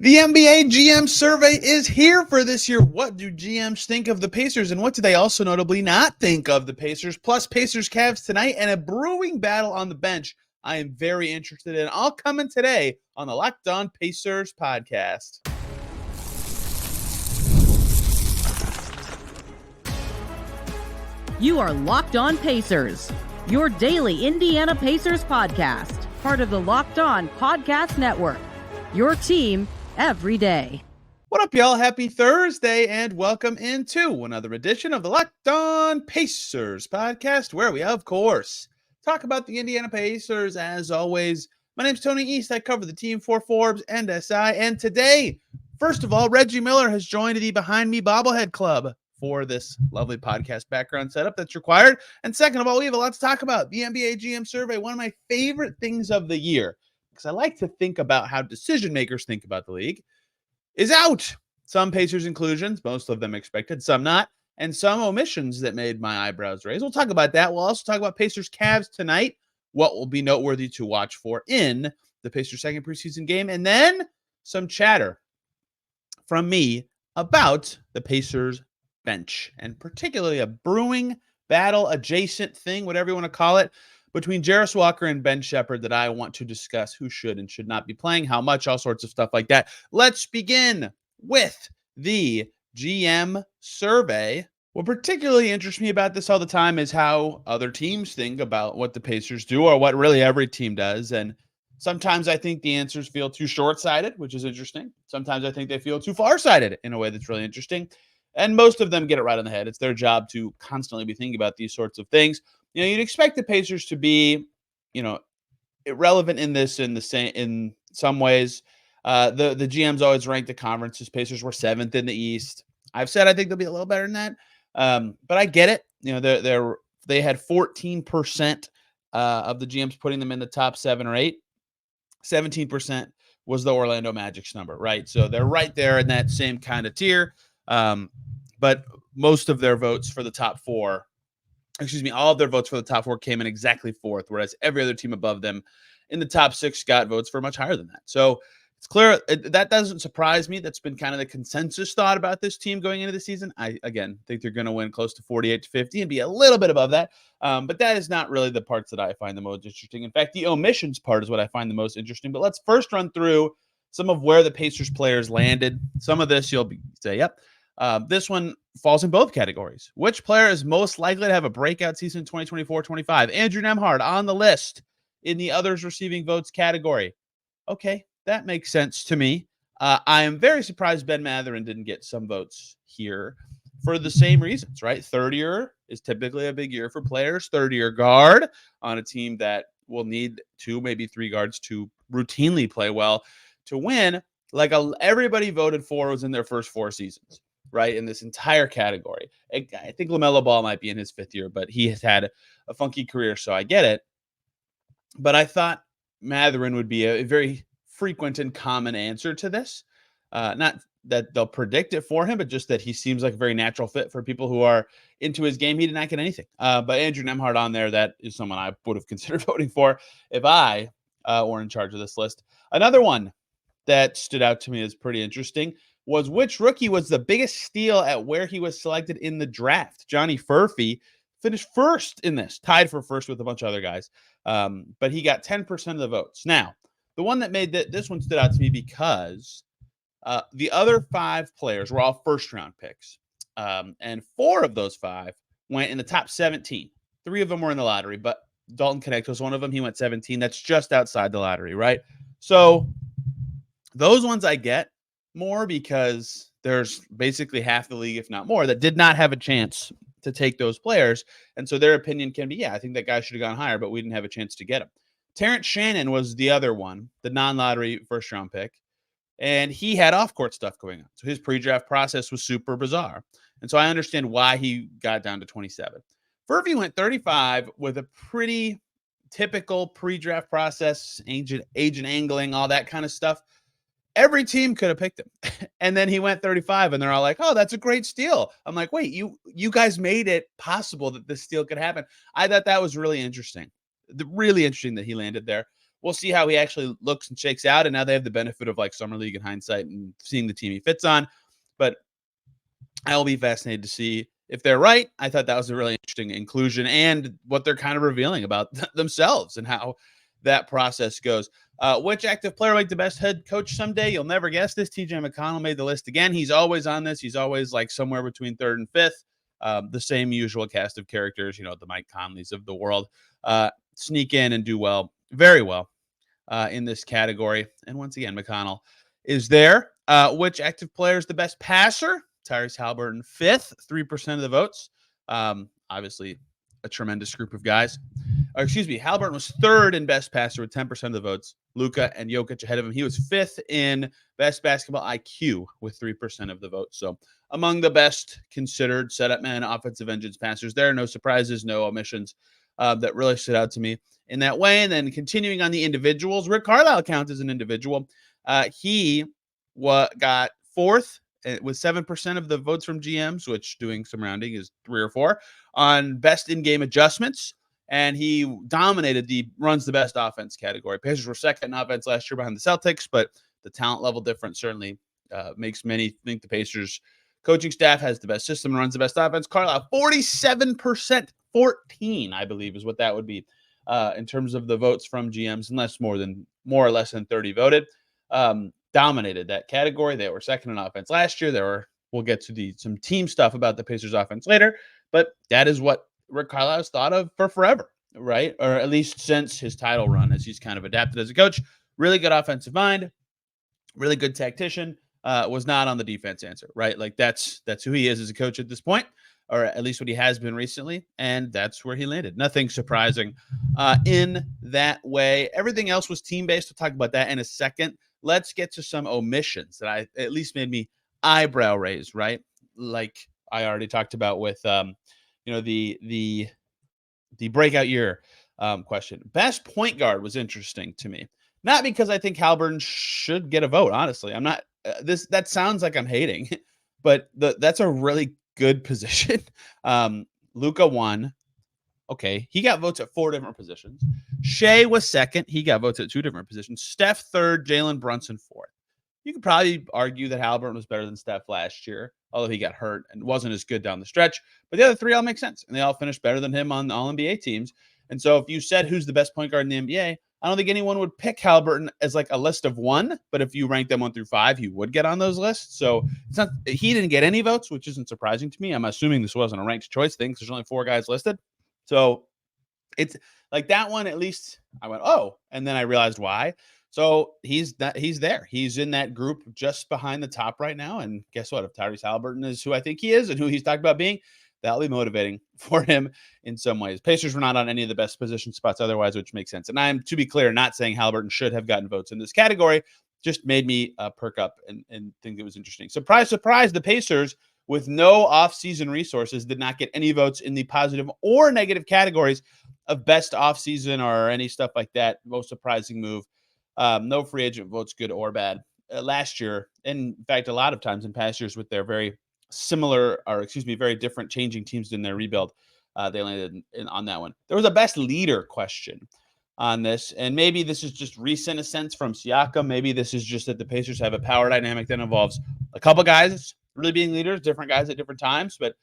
The NBA GM survey is here for this year. What do GMs think of the Pacers, and what do they also notably not think of the Pacers? Plus, Pacers Cavs tonight and a brewing battle on the bench I am very interested in. All coming today on the Locked On Pacers podcast. You are Locked On Pacers, your daily Indiana Pacers podcast, part of the Locked On Podcast Network, your team every day. What up, y'all? Happy Thursday, and welcome into another edition of the Locked On Pacers podcast, where we, of course, talk about the Indiana Pacers. As always, my name's Tony East. I cover the team for Forbes and SI, and today, first of all, Reggie Miller has joined the Behind Me Bobblehead Club for this lovely podcast background setup that's required. And second of all, we have a lot to talk about. The NBA GM survey, one of my favorite things of the year, because I like to think about how decision makers think about the league, is out. Some Pacers inclusions, most of them expected, some not, and some omissions that made my eyebrows raise. We'll talk about that. We'll also talk about Pacers Cavs tonight, what will be noteworthy to watch for in the Pacers' second preseason game, and then some chatter from me about the Pacers bench, and particularly a brewing battle adjacent thing, whatever you want to call it, between Jarace Walker and Ben Sheppard that I want to discuss who should and should not be playing, how much, all sorts of stuff like that. Let's begin with the GM survey. What particularly interests me about this all the time is how other teams think about what the Pacers do, or what really every team does. And sometimes I think the answers feel too short-sighted, which is interesting. Sometimes I think they feel too far-sighted in a way that's really interesting. And most of them get it right on the head. It's their job to constantly be thinking about these sorts of things. You know, you'd expect the Pacers to be, irrelevant in some ways. The GMs always rank the conferences. Pacers were 7th in the East. I've said I think they'll be a little better than that. But I get it. You know, they had 14% of the GMs putting them in the top 7 or 8. 17% was the Orlando Magic's number, right? So they're right there in that same kind of tier. But most of their votes for the top 4, all of their votes for the top 4 came in exactly 4th, whereas every other team above them in the top 6 got votes for much higher than that. So it's clear that doesn't surprise me. That's been kind of the consensus thought about this team going into the season. I, again, think they're going to win close to 48-50 and be a little bit above that. But that is not really the parts that I find the most interesting. In fact, the omissions part is what I find the most interesting. But let's first run through some of where the Pacers players landed. Some of this you'll say, yep. This one falls in both categories. Which player is most likely to have a breakout season in 2024-25? Andrew Nembhard on the list in the others receiving votes category. Okay, that makes sense to me. I am very surprised Ben Mathurin didn't get some votes here for the same reasons, right? Third year is typically a big year for players. Third-year guard on a team that will need 2, maybe 3 guards to routinely play well to win. Everybody voted for was in their first 4 seasons, right, in this entire category. I think LaMelo Ball might be in his 5th year, but he has had a funky career, so I get it. But I thought Mathurin would be a very frequent and common answer to this. Not that they'll predict it for him, but just that he seems like a very natural fit for people who are into his game. He did not get anything. But Andrew Nembhard on there, that is someone I would have considered voting for if I were in charge of this list. Another one that stood out to me as pretty interesting was which rookie was the biggest steal at where he was selected in the draft. Johnny Furphy finished first in this, tied for first with a bunch of other guys. But he got 10% of the votes. Now, the one that made this one stood out to me because the other 5 players were all first-round picks. And 4 of those 5 went in the top 17. 3 of them were in the lottery, but Dalton Knecht was one of them. He went 17. That's just outside the lottery, right? So those ones I get more because there's basically half the league, if not more, that did not have a chance to take those players. And so their opinion can be, yeah, I think that guy should have gone higher, but we didn't have a chance to get him. Terrence Shannon was the other one, the non-lottery first-round pick, and he had off-court stuff going on. So his pre-draft process was super bizarre. And so I understand why he got down to 27. Furphy went 35 with a pretty typical pre-draft process, agent angling, all that kind of stuff. Every team could have picked him. And then he went 35 and they're all like, oh, that's a great steal. I'm like, wait, you guys made it possible that this steal could happen. I thought that was really interesting. Really interesting that he landed there. we'll see how he actually looks and shakes out. And now they have the benefit of like summer league in hindsight and seeing the team he fits on. But I'll be fascinated to see if they're right. I thought that was a really interesting inclusion and what they're kind of revealing about themselves and how that process goes. Which active player will make the best head coach someday? You'll never guess this. TJ McConnell made the list again. He's always on this. He's always like somewhere between third and fifth. The same usual cast of characters, the Mike Conleys of the world, sneak in and do well, very well in this category. And once again, McConnell is there. Which active player is the best passer? Tyrese Haliburton, fifth, 3% of the votes. Obviously, a tremendous group of guys. Haliburton was third in best passer with 10% of the votes. Luka and Jokic ahead of him. He was fifth in best basketball IQ with 3% of the votes. So among the best considered setup men, offensive engines, passers there. No surprises, no omissions that really stood out to me in that way. And then continuing on the individuals, Rick Carlisle counts as an individual. He got fourth with 7% of the votes from GMs, which doing some rounding is 3 or 4, on best in-game adjustments. And he dominated runs the best offense category. Pacers were second in offense last year behind the Celtics, but the talent level difference certainly makes many think the Pacers coaching staff has the best system and runs the best offense. Carlisle, 47%, 14, I believe is what that would be in terms of the votes from GMs, unless more or less than 30 voted. Dominated that category. They were second in offense last year. We'll get to some team stuff about the Pacers offense later, but that is what Rick Carlisle has thought of for forever, right? Or at least since his title run, as he's kind of adapted as a coach. Really good offensive mind, really good tactician, was not on the defense answer, right? Like that's who he is as a coach at this point, or at least what he has been recently, and that's where he landed. Nothing surprising in that way. Everything else was team-based. We'll talk about that in a second. Let's get to some omissions that at least made me eyebrow raise, right? Like I already talked about with the breakout year question. Best point guard was interesting to me. Not because I think Haliburton should get a vote, honestly. I'm not that sounds like I'm hating, but that's a really good position. Luka won. Okay, he got votes at 4 different positions. Shea was second. He got votes at 2 different positions. Steph third, Jalen Brunson fourth. You could probably argue that Haliburton was better than Steph last year, although he got hurt and wasn't as good down the stretch. But the other 3 all make sense, and they all finished better than him on all NBA teams. And so if you said who's the best point guard in the NBA, I don't think anyone would pick Haliburton as like a list of 1, but if you rank them 1 through 5, he would get on those lists. So he didn't get any votes, which isn't surprising to me. I'm assuming this wasn't a ranked choice thing because there's only 4 guys listed. So it's like that one, at least I went, oh, and then I realized why. So he's there. He's in that group just behind the top right now. And guess what? If Tyrese Haliburton is who I think he is and who he's talked about being, that'll be motivating for him in some ways. Pacers were not on any of the best position spots otherwise, which makes sense. And I'm, to be clear, not saying Haliburton should have gotten votes in this category. Just made me perk up and think it was interesting. Surprise, surprise, the Pacers, with no offseason resources, did not get any votes in the positive or negative categories of best offseason or any stuff like that. Most surprising move. No free agent votes, good or bad. Last year, and in fact, a lot of times in past years with their very different changing teams in their rebuild, they landed on that one. There was a best leader question on this, and maybe this is just recent ascents from Siakam. Maybe this is just that the Pacers have a power dynamic that involves a couple guys really being leaders, different guys at different times, but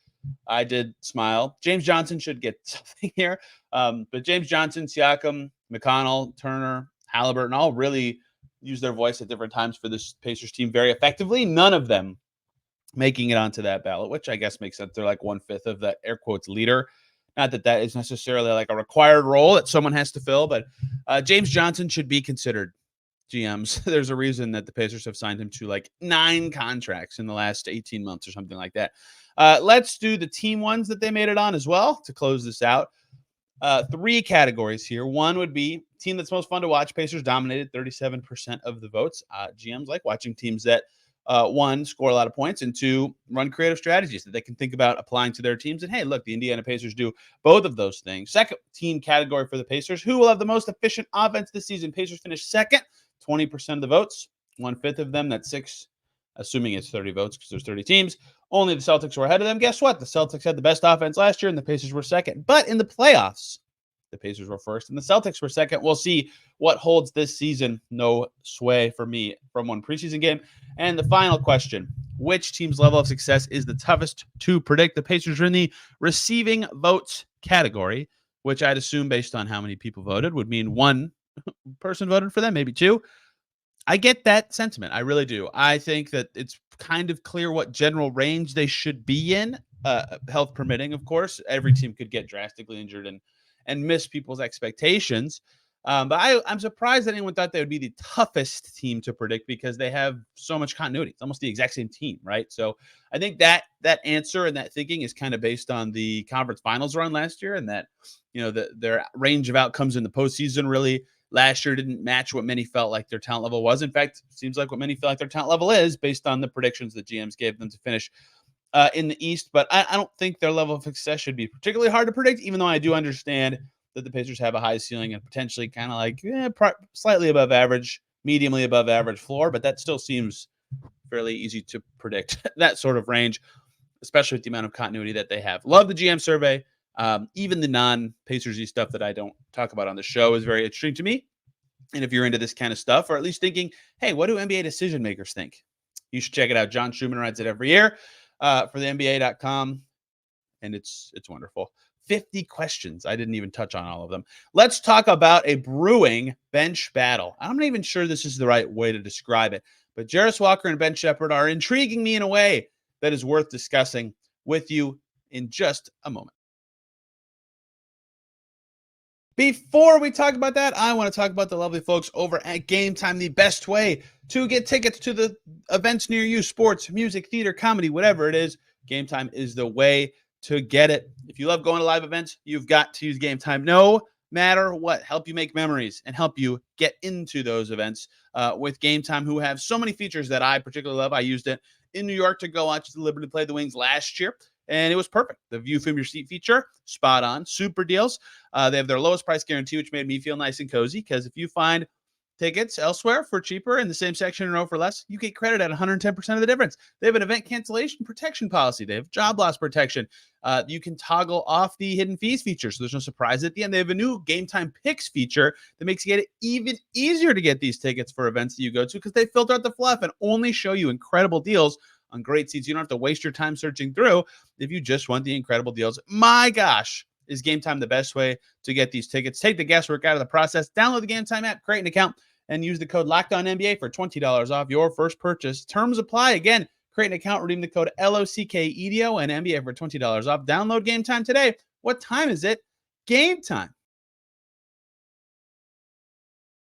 I did smile. James Johnson should get something here, but James Johnson, Siakam, McConnell, Turner, Haliburton all really use their voice at different times for this Pacers team very effectively. None of them making it onto that ballot, which I guess makes sense. They're like 1/5 of the air quotes leader. Not that that is necessarily like a required role that someone has to fill, but James Johnson should be considered GMs. There's a reason that the Pacers have signed him to like 9 contracts in the last 18 months or something like that. Let's do the team ones that they made it on as well to close this out. 3 categories here. One would be team that's most fun to watch. Pacers dominated 37% of the votes. GMs like watching teams that 1, score a lot of points, and 2, run creative strategies that they can think about applying to their teams. And hey, look, the Indiana Pacers do both of those things. Second team category for the Pacers, who will have the most efficient offense this season? Pacers finished second, 20% of the votes, 1/5 of them. That's 6, assuming it's 30 votes because there's 30 teams. Only the Celtics were ahead of them. Guess what? The Celtics had the best offense last year, and the Pacers were second. But in the playoffs, The Pacers were first and the Celtics were second. We'll see what holds this season. No sway for me from one preseason game. And the final question, which team's level of success is the toughest to predict? The Pacers are in the receiving votes category, which I'd assume based on how many people voted would mean one person voted for them, maybe two. I get that sentiment. I really do. I think that it's kind of clear what general range they should be in, health permitting, of course. Every team could get drastically injured and miss people's expectations. But I'm surprised that anyone thought they would be the toughest team to predict because they have so much continuity. It's almost the exact same team, right? So I think that answer and that thinking is kind of based on the conference finals run last year, and that their range of outcomes in the postseason really last year didn't match what many felt like their talent level was. In fact, it seems like what many feel like their talent level is based on the predictions that GMs gave them to finish in the East. But I don't think their level of success should be particularly hard to predict, even though I do understand that the Pacers have a high ceiling and potentially kind of like slightly above average, mediumly above average floor. But that still seems fairly easy to predict, that sort of range, especially with the amount of continuity that they have. Love the GM survey. Even the non-Pacers-y stuff that I don't talk about on the show is very interesting to me. And if you're into this kind of stuff, or at least thinking, hey, what do NBA decision makers think? You should check it out. John Schumann writes it every year for the NBA.com, and it's wonderful. 50 questions. I didn't even touch on all of them. Let's talk about a brewing bench battle. I'm not even sure this is the right way to describe it, but Jarace Walker and Ben Sheppard are intriguing me in a way that is worth discussing with you in just a moment. Before we talk about that, I want to talk about the lovely folks over at Gametime, the best way to get tickets to the events near you, sports, music, theater, comedy, whatever it is. Gametime is the way to get it. If you love going to live events, you've got to use Gametime. No matter what, help you make memories and help you get into those events with Gametime, who have so many features that I particularly love. I used it in New York to go watch the Liberty play the Wings last year, and it was perfect. The view from your seat feature, spot on, super deals. They have their lowest price guarantee, which made me feel nice and cozy, because if you find tickets elsewhere for cheaper in the same section in a row for less, you get credit at 110% of the difference. They have an event cancellation protection policy. They have job loss protection. You can toggle off the hidden fees feature, so there's no surprise at the end. They have a new Gametime Picks feature that makes it even easier to get these tickets for events that you go to, because they filter out the fluff and only show you incredible deals on great seats. You don't have to waste your time searching through if you just want the incredible deals. My gosh, is Gametime the best way to get these tickets? Take the guesswork out of the process. Download the Gametime app, create an account, and use the code LOCKEDONNBA for $20 off your first purchase. Terms apply. Again, create an account, redeem the code LOCKEDO and NBA for $20 off. Download Gametime today. What time is it? Gametime.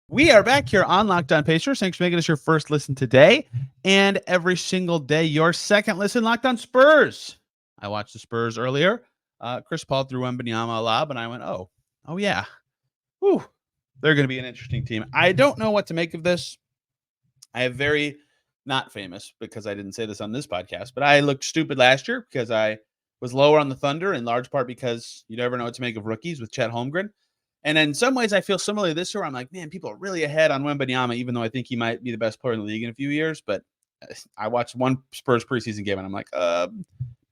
We are back here on Locked On Pacers. Thanks for making us your first listen today, and every single day your second listen. Locked On Spurs. I watched the Spurs earlier. Chris Paul threw Wembanyama a lob, and I went, oh yeah. Whew. They're going to be an interesting team. I don't know what to make of this. I have very not famous, because I didn't say this on this podcast, but I looked stupid last year because I was lower on the Thunder, in large part because you never know what to make of rookies with Chet Holmgren. And in some ways, I feel similarly this year. I'm like, man, people are really ahead on Wembanyama, even though I think he might be the best player in the league in a few years. But I watched one Spurs preseason game, and I'm like,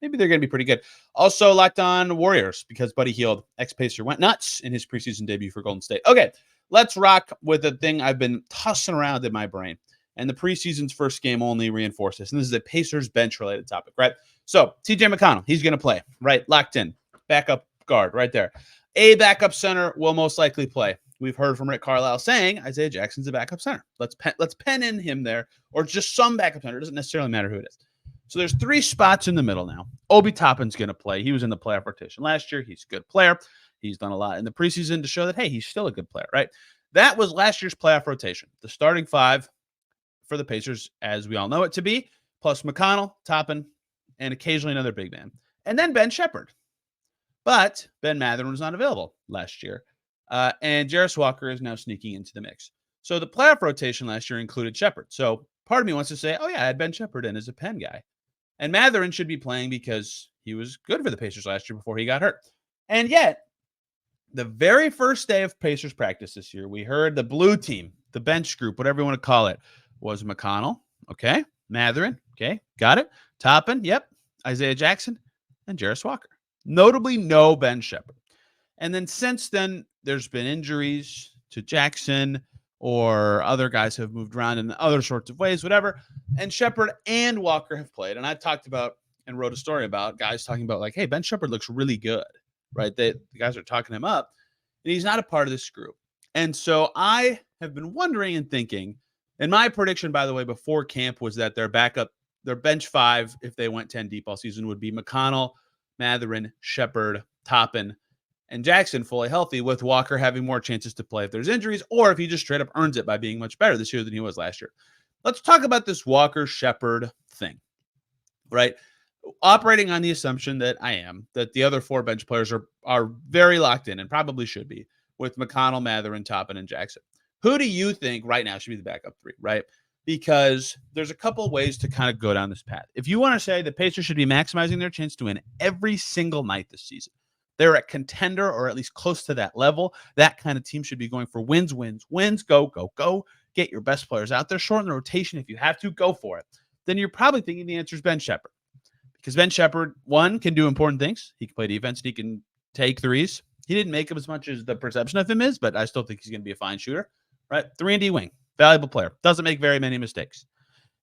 maybe they're going to be pretty good. Also, Locked On Warriors, because Buddy Hield, ex-Pacer, went nuts in his preseason debut for Golden State. Okay, let's rock with the thing I've been tossing around in my brain. And the preseason's first game only reinforced this. And this is a Pacers bench-related topic, right? So, TJ McConnell, he's going to play, right? Locked in. Backup guard right there. A backup center will most likely play. We've heard from Rick Carlisle saying Isaiah Jackson's a backup center. Let's pen in him there, or just some backup center. It doesn't necessarily matter who it is. So there's three spots in the middle now. Obi Toppin's going to play. He was in the playoff rotation last year. He's a good player. He's done a lot in the preseason to show that, hey, he's still a good player, right? That was last year's playoff rotation. The starting five for the Pacers, as we all know it to be, plus McConnell, Toppin, and occasionally another big man. And then Ben Sheppard. But Ben Mathurin was not available last year. And Jarace Walker is now sneaking into the mix. So the playoff rotation last year included Sheppard. So part of me wants to say, oh yeah, I had Ben Sheppard in as a pen guy. And Mathurin should be playing because he was good for the Pacers last year before he got hurt. And yet, the very first day of Pacers practice this year, we heard the blue team, the bench group, whatever you want to call it, was McConnell, okay, Mathurin, okay, got it, Toppin, yep, Isaiah Jackson, and Jarace Walker. Notably, no Ben Sheppard. And then since then, there's been injuries to Jackson or other guys have moved around in other sorts of ways, whatever. And Sheppard and Walker have played. And I talked about and wrote a story about guys talking about like, hey, Ben Sheppard looks really good, right? The guys are talking him up, and he's not a part of this group. And so I have been wondering and thinking, and my prediction, by the way, before camp was that their bench five, if they went 10 deep all season, would be McConnell, Mathurin, Sheppard, Toppin, and Jackson fully healthy, with Walker having more chances to play if there's injuries, or if he just straight up earns it by being much better this year than he was last year. Let's talk about this Walker Sheppard thing, right? Operating on the assumption that that the other four bench players are very locked in and probably should be, with McConnell, Mathurin, Toppin, and Jackson. Who do you think right now should be the backup three, right? Because there's a couple of ways to kind of go down this path. If you want to say the Pacers should be maximizing their chance to win every single night this season, they're a contender or at least close to that level. That kind of team should be going for wins. Go. Get your best players out there. Shorten the rotation if you have to. Go for it. Then you're probably thinking the answer is Ben Sheppard. Because Ben Sheppard, one, can do important things. He can play defense. He can take threes. He didn't make them as much as the perception of him is, but I still think he's going to be a fine shooter. Right? 3-and-D wing. Valuable player. Doesn't make very many mistakes.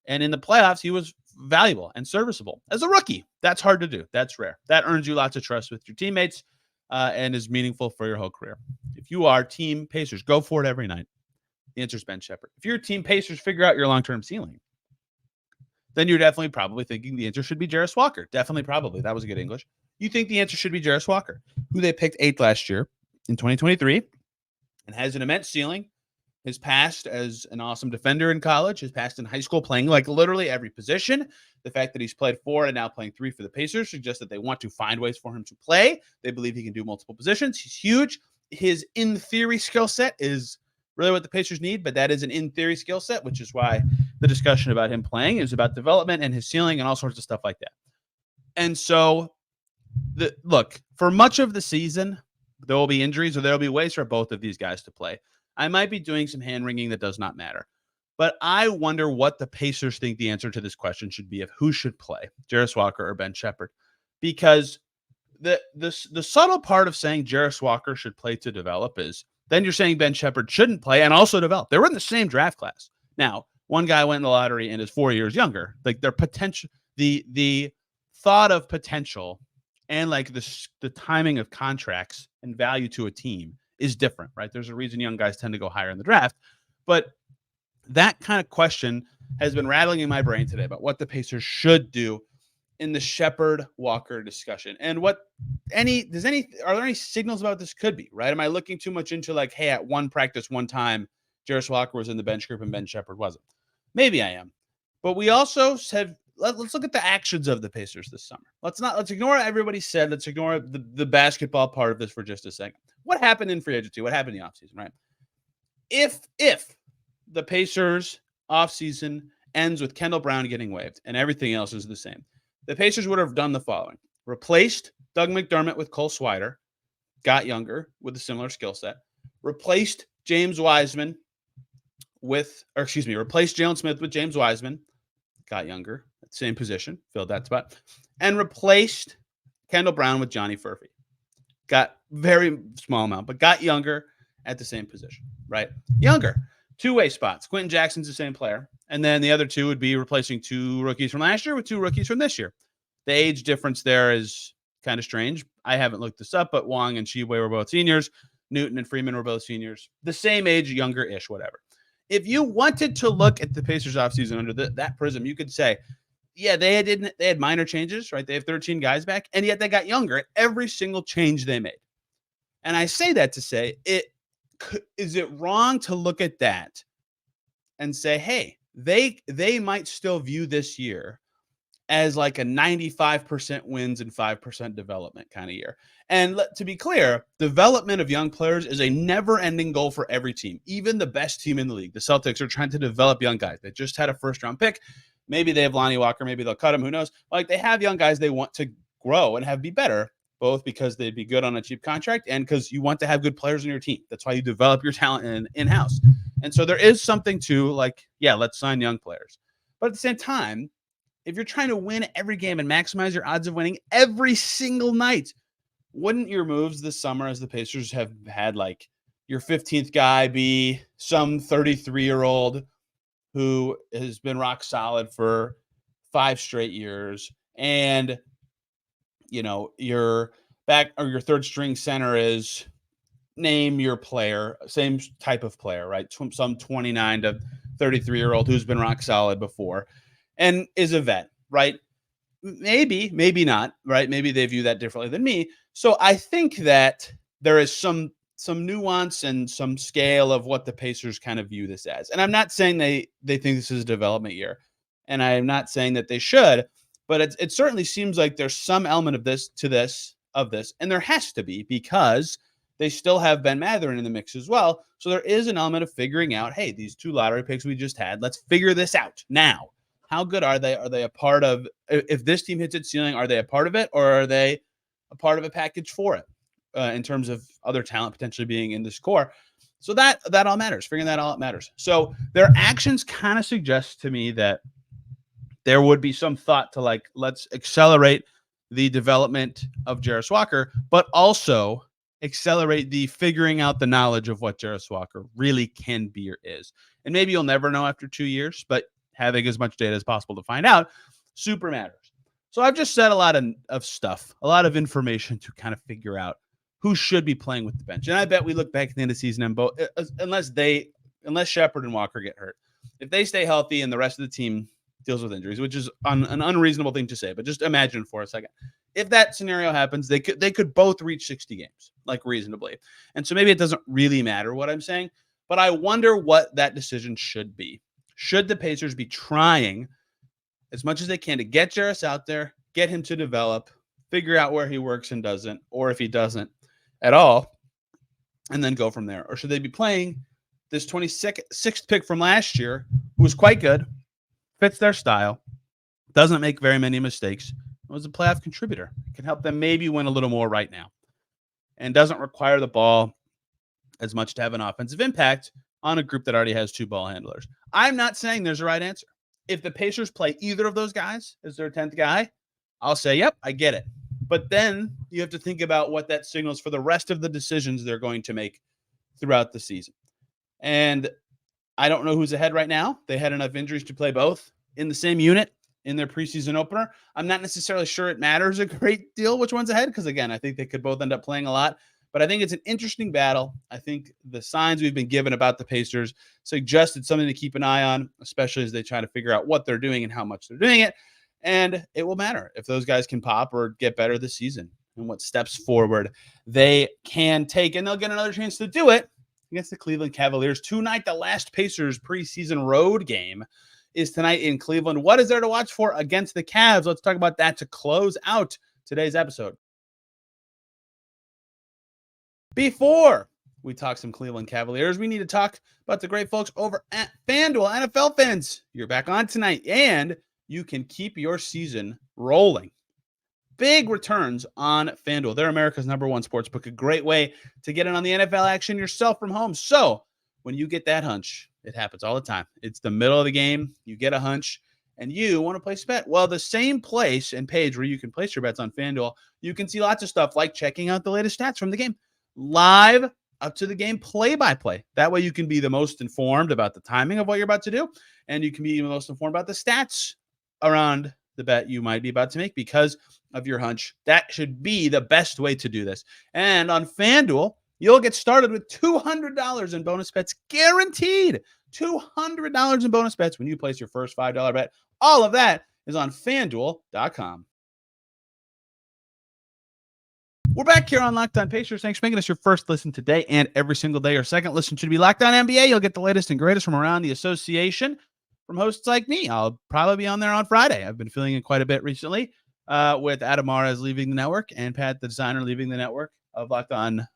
And in the playoffs, he was valuable and serviceable as a rookie. That's hard to do. That's rare. That earns you lots of trust with your teammates and is meaningful for your whole career. If you are team Pacers, go for it every night. The answer is Ben Sheppard. If you're team Pacers, figure out your long-term ceiling. Then you're definitely probably thinking the answer should be Jarace Walker. Definitely, probably. That was a good English. You think the answer should be Jarace Walker, who they picked 8th last year in 2023 and has an immense ceiling. His past as an awesome defender in college, his past in high school playing like literally every position. The fact that he's played 4 and now playing 3 for the Pacers suggests that they want to find ways for him to play. They believe he can do multiple positions. He's huge. His in-theory skill set is really what the Pacers need, but that is an in-theory skill set, which is why the discussion about him playing is about development and his ceiling and all sorts of stuff like that. And so, look, for much of the season, there will be injuries or there will be ways for both of these guys to play. I might be doing some hand-wringing that does not matter. But I wonder what the Pacers think the answer to this question should be of who should play, Jarace Walker or Ben Sheppard. Because the subtle part of saying Jarace Walker should play to develop is then you're saying Ben Sheppard shouldn't play and also develop. They were in the same draft class. Now, one guy went in the lottery and is 4 years younger. Like their potential, the thought of potential and like the timing of contracts and value to a team is different, right? There's a reason young guys tend to go higher in the draft. But that kind of question has been rattling in my brain today about what the Pacers should do in the Sheppard Walker discussion. And are there any signals about this could be, right? Am I looking too much into like, hey, at one practice, one time, Jarace Walker was in the bench group and Ben Sheppard wasn't? Maybe I am. But we also said, let's look at the actions of the Pacers this summer. Let's ignore what everybody said. Let's ignore the basketball part of this for just a second. What happened in free agency? What happened in the offseason, right? If the Pacers offseason ends with Kendall Brown getting waived and everything else is the same, the Pacers would have done the following. Replaced Doug McDermott with Cole Swider, got younger with a similar skill set. Replaced replaced Jalen Smith with James Wiseman, got younger at the same position, filled that spot, and replaced Kendall Brown with Johnny Furphy. Got very small amount, but got younger at the same position, right? Younger. Two-way spots. Quentin Jackson's the same player. And then the other two would be replacing 2 rookies from last year with 2 rookies from this year. The age difference there is kind of strange. I haven't looked this up, but Wong and Sheway were both seniors. Newton and Freeman were both seniors. The same age, younger-ish, whatever. If you wanted to look at the Pacers offseason under that prism, you could say, yeah, they had minor changes, right? They have 13 guys back, and yet they got younger at every single change they made. And I say that to say, is it wrong to look at that and say, hey, they might still view this year as like a 95% wins and 5% development kind of year. And to be clear, development of young players is a never-ending goal for every team, even the best team in the league. The Celtics are trying to develop young guys. They just had a first-round pick. Maybe they have Lonnie Walker. Maybe they'll cut him. Who knows? Like they have young guys they want to grow and be better, both because they'd be good on a cheap contract and because you want to have good players in your team. That's why you develop your talent in-house. And so there is something to like, yeah, let's sign young players. But at the same time, if you're trying to win every game and maximize your odds of winning every single night, wouldn't your moves this summer as the Pacers have had like your 15th guy be some 33-year-old who has been rock solid for 5 straight years, and your back or your third string center is, name your player, same type of player, right? Some 29 to 33-year-old who's been rock solid before and is a vet, right? Maybe not, right? Maybe they view that differently than me. So I think that there is some nuance and some scale of what the Pacers kind of view this as. And I'm not saying they think this is a development year, and I am not saying that they should, but it certainly seems like there's some element of this, and there has to be, because they still have Ben Mathurin in the mix as well. So there is an element of figuring out, hey, these 2 lottery picks we just had, let's figure this out now. How good are they? Are they a part of, if this team hits its ceiling, are they a part of it, or are they a part of a package for it in terms of other talent potentially being in this core? So that all matters. Figuring that all out matters. So their actions kind of suggest to me that there would be some thought to, like, let's accelerate the development of Jarace Walker, but also accelerate the figuring out the knowledge of what Jarace Walker really can be or is. And maybe you'll never know after 2 years, but having as much data as possible to find out super matters. So I've just said a lot of stuff, a lot of information to kind of figure out who should be playing with the bench. And I bet we look back at the end of the season and both, unless Sheppard and Walker get hurt, if they stay healthy and the rest of the team deals with injuries, which is an unreasonable thing to say, but just imagine for a second, if that scenario happens, they could both reach 60 games, like, reasonably. And so maybe it doesn't really matter what I'm saying, but I wonder what that decision should be. Should the Pacers be trying as much as they can to get Jarace out there, get him to develop, figure out where he works and doesn't, or if he doesn't at all, and then go from there? Or should they be playing this 26th pick from last year, who was quite good, fits their style, doesn't make very many mistakes, was a playoff contributor, can help them maybe win a little more right now, and doesn't require the ball as much to have an offensive impact on a group that already has 2 ball handlers? I'm not saying there's a right answer. If the Pacers play either of those guys as their 10th guy, I'll say, yep, I get it. But then you have to think about what that signals for the rest of the decisions they're going to make throughout the season. And I don't know who's ahead right now. They had enough injuries to play both in the same unit in their preseason opener. I'm not necessarily sure it matters a great deal which one's ahead, because, again, I think they could both end up playing a lot. But I think it's an interesting battle. I think the signs we've been given about the Pacers suggested something to keep an eye on, especially as they try to figure out what they're doing and how much they're doing it. And it will matter if those guys can pop or get better this season, and what steps forward they can take. And they'll get another chance to do it against the Cleveland Cavaliers tonight. The last Pacers preseason road game is tonight in Cleveland. What is there to watch for against the Cavs? Let's talk about that to close out today's episode. Before we talk some Cleveland Cavaliers, we need to talk about the great folks over at FanDuel. NFL fans, you're back on tonight, and you can keep your season rolling. Big returns on FanDuel. They're America's #1 sportsbook, a great way to get in on the NFL action yourself from home. So when you get that hunch, it happens all the time. It's the middle of the game. You get a hunch, and you want to place a bet. Well, the same place and page where you can place your bets on FanDuel, you can see lots of stuff like checking out the latest stats from the game, live up to the game play-by-play. That way you can be the most informed about the timing of what you're about to do, and you can be the most informed about the stats around the bet you might be about to make because of your hunch. That should be the best way to do this. And on FanDuel, you'll get started with $200 in bonus bets guaranteed. $200 in bonus bets when you place your first $5 bet. All of that is on FanDuel.com. We're back here on Locked On Pacers. Thanks for making us your first listen today and every single day. Your second listen should be Locked On NBA. You'll get the latest and greatest from around the association from hosts like me. I'll probably be on there on Friday. I've been filling in quite a bit recently with Adam Mares leaving the network and Pat, the designer, leaving the network of Locked On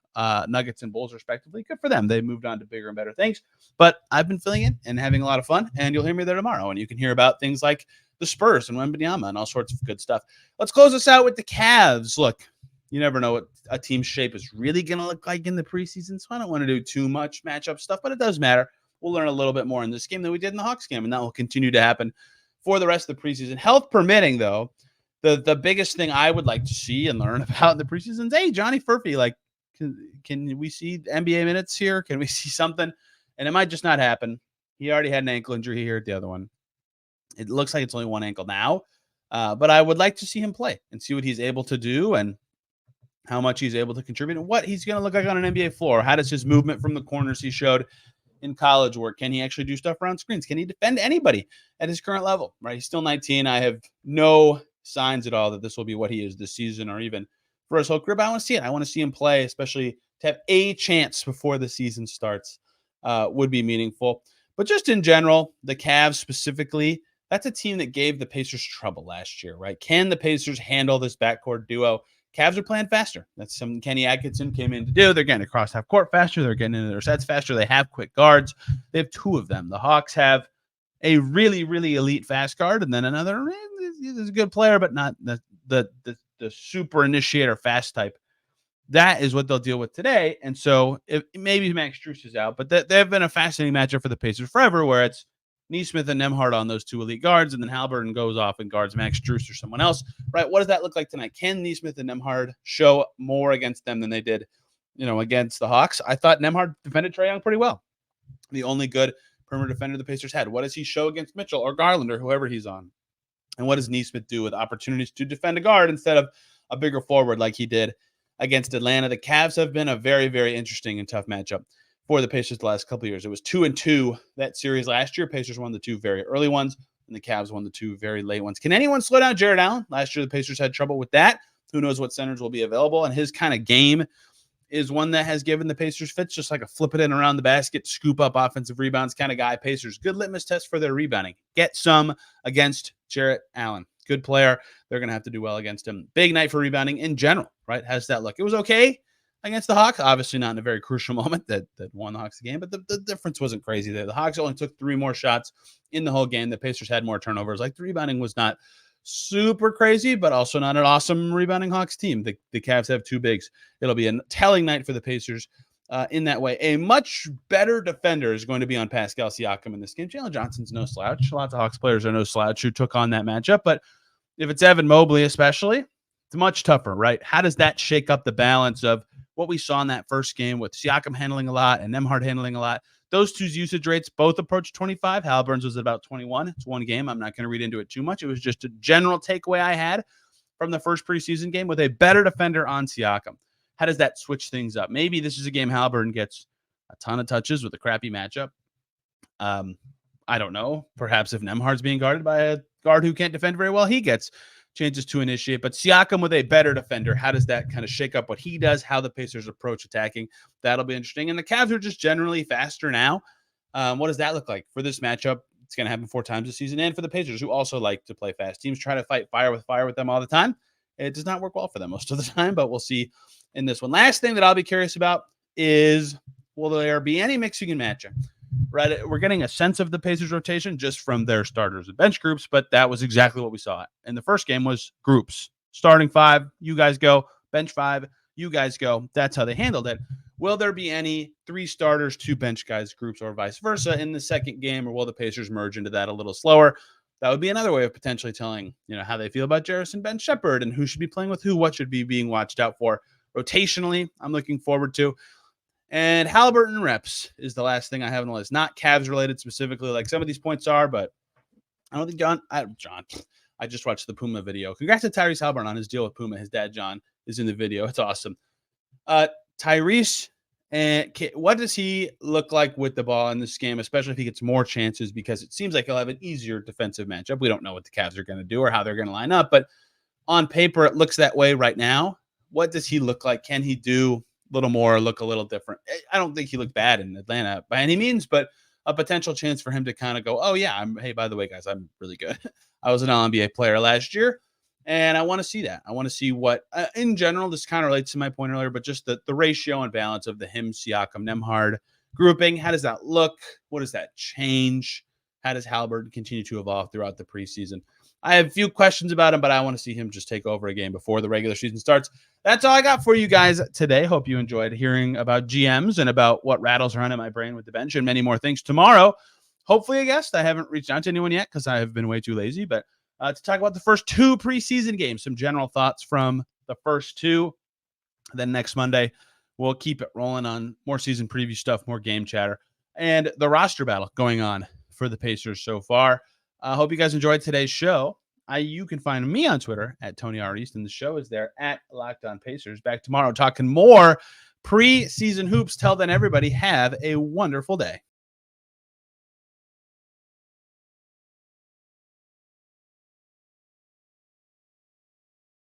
Nuggets and Bulls, respectively. Good for them. They moved on to bigger and better things. But I've been filling in and having a lot of fun, and you'll hear me there tomorrow. And you can hear about things like the Spurs and Wembanyama and all sorts of good stuff. Let's close this out with the Cavs. Look, you never know what a team's shape is really going to look like in the preseason, so I don't want to do too much matchup stuff, but it does matter. We'll learn a little bit more in this game than we did in the Hawks game, and that will continue to happen for the rest of the preseason. Health permitting, though, The biggest thing I would like to see and learn about in the preseason is, hey, Johnny Furphy, like, can we see NBA minutes here? Can we see something? And it might just not happen. He already had an ankle injury here at the other one. It looks like it's only one ankle now. But I would like to see him play and see what he's able to do and how much he's able to contribute and what he's going to look like on an NBA floor. How does his movement from the corners he showed in college work? Can he actually do stuff around screens? Can he defend anybody at his current level? Right? He's still 19. I have no signs at all that this will be what he is this season or even for his whole career. But I want to see it. I want to see him play, especially to have a chance before the season starts would be meaningful. But just in general, the Cavs specifically, that's a team that gave the Pacers trouble last year, right? Can the Pacers handle this backcourt duo? Cavs are playing faster. That's something Kenny Atkinson came in to do. They're getting across half court faster. They're getting into their sets faster. They have quick guards. They have two of them. The Hawks have a really, really elite fast guard, and then another is a good player, but not the super initiator fast type. That is what they'll deal with today. And so maybe Max Strus is out, but they've been a fascinating matchup for the Pacers forever, where it's Nesmith and Nembhard on those two elite guards, and then Haliburton goes off and guards Max Strus or someone else, right? What does that look like tonight? Can Nesmith and Nembhard show more against them than they did, against the Hawks? I thought Nembhard defended Trae Young pretty well. The only good perimeter defender the Pacers had. What does he show against Mitchell or Garland or whoever he's on? And what does Nesmith do with opportunities to defend a guard instead of a bigger forward like he did against Atlanta? The Cavs have been a very, very interesting and tough matchup for the Pacers the last couple of years. It was 2-2 that series last year. Pacers won the two very early ones, and the Cavs won the two very late ones. Can anyone slow down Jarrett Allen? Last year, the Pacers had trouble with that. Who knows what centers will be available? And his kind of game is one that has given the Pacers fits, just like a flip it in around the basket, scoop up offensive rebounds kind of guy. Pacers, good litmus test for their rebounding. Get some against Jarrett Allen. Good player. They're going to have to do well against him. Big night for rebounding in general, right? How does that look? It was okay against the Hawks. Obviously not in a very crucial moment that won the Hawks the game, but the difference wasn't crazy there. The Hawks only took 3 more shots in the whole game. The Pacers had more turnovers. Like, the rebounding was not super crazy, but also not an awesome rebounding Hawks team. The Cavs have 2 bigs. It'll be a telling night for the Pacers in that way. A much better defender is going to be on Pascal Siakam in this game. Jalen Johnson's no slouch. Lots of Hawks players are no slouch who took on that matchup, but if it's Evan Mobley especially, it's much tougher, right? How does that shake up the balance of what we saw in that first game with Siakam handling a lot and Nembhard handling a lot? Those two's usage rates both approached 25. Haliburton's was at about 21. It's one game. I'm not going to read into it too much. It was just a general takeaway I had from the first preseason game with a better defender on Siakam. How does that switch things up? Maybe this is a game Haliburton gets a ton of touches with a crappy matchup. I don't know. Perhaps if Nembhard's being guarded by a guard who can't defend very well, he gets chances to initiate. But Siakam with a better defender, how does that kind of shake up what he does, how the Pacers approach attacking? That'll be interesting. And the Cavs are just generally faster now. What does that look like for this matchup? It's going to happen 4 times this season. And for the Pacers, who also like to play fast. Teams try to fight fire with them all the time. It does not work well for them most of the time, but we'll see in this one. Last thing that I'll be curious about is, will there be any mixing and matching? Right, we're getting a sense of the Pacers rotation just from their starters and bench groups, but that was exactly what we saw. And the first game was groups. Starting 5, you guys go. Bench 5, you guys go. That's how they handled it. Will there be any 3 starters, 2 bench guys groups, or vice versa in the second game, or will the Pacers merge into that a little slower? That would be another way of potentially telling, how they feel about Jarace and Ben Sheppard and who should be playing with who, what should be being watched out for rotationally. I'm looking forward to. And Haliburton reps is the last thing I have on the list. Not Cavs related specifically, like some of these points are, but I don't think I just watched the Puma video. Congrats to Tyrese Haliburton on his deal with Puma. His dad, John, is in the video. It's awesome. Tyrese, and what does he look like with the ball in this game, especially if he gets more chances, because it seems like he'll have an easier defensive matchup. We don't know what the Cavs are going to do or how they're going to line up, but on paper, it looks that way right now. What does he look like? Can he do little more, look a little different? I don't think he looked bad in Atlanta by any means, but a potential chance for him to kind of go, oh yeah, hey, by the way, guys, I'm really good. I was an All-NBA player last year, and I want to see that. I want to see what, in general, this kind of relates to my point earlier, but just the ratio and balance of the him, Siakam, Nembhard grouping. How does that look? What does that change? How does Haliburton continue to evolve throughout the preseason? I have a few questions about him, but I want to see him just take over a game before the regular season starts. That's all I got for you guys today. Hope you enjoyed hearing about GMs and about what rattles around in my brain with the bench and many more things. Tomorrow, hopefully a guest. I haven't reached out to anyone yet because I have been way too lazy, but to talk about the first 2 preseason games, some general thoughts from the first 2. Then next Monday, we'll keep it rolling on more season preview stuff, more game chatter, and the roster battle going on for the Pacers so far. I hope you guys enjoyed today's show. You can find me on Twitter at Tony R. East, and the show is there at Locked On Pacers. Back tomorrow talking more preseason hoops. Till then, everybody, have a wonderful day.